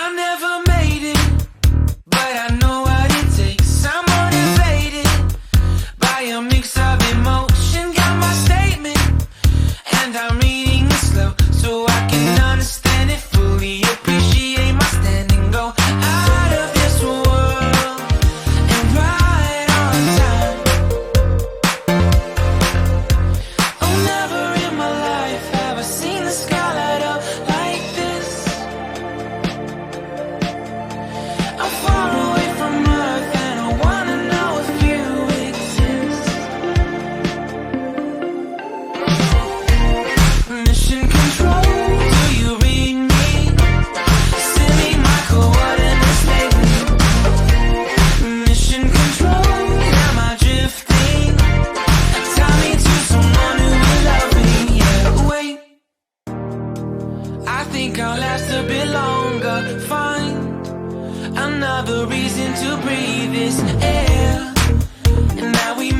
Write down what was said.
I never made it, but I know what it takes. I'm motivated by a mix of emotion. Got my statement, and I'm reading it slow so I can understand it fully. Appreciate my standing, go out of this world and right on time. Oh, never in my life have I seen the sky light up like this. I'm far away from Earth and I wanna know if you exist. Mission control, do you read me? Send me my coordinates lately. Mission control, am I drifting? Tie me to someone who will love me. Yeah, wait, I think I'll last a bit longer. Find another reason to breathe this air. And now we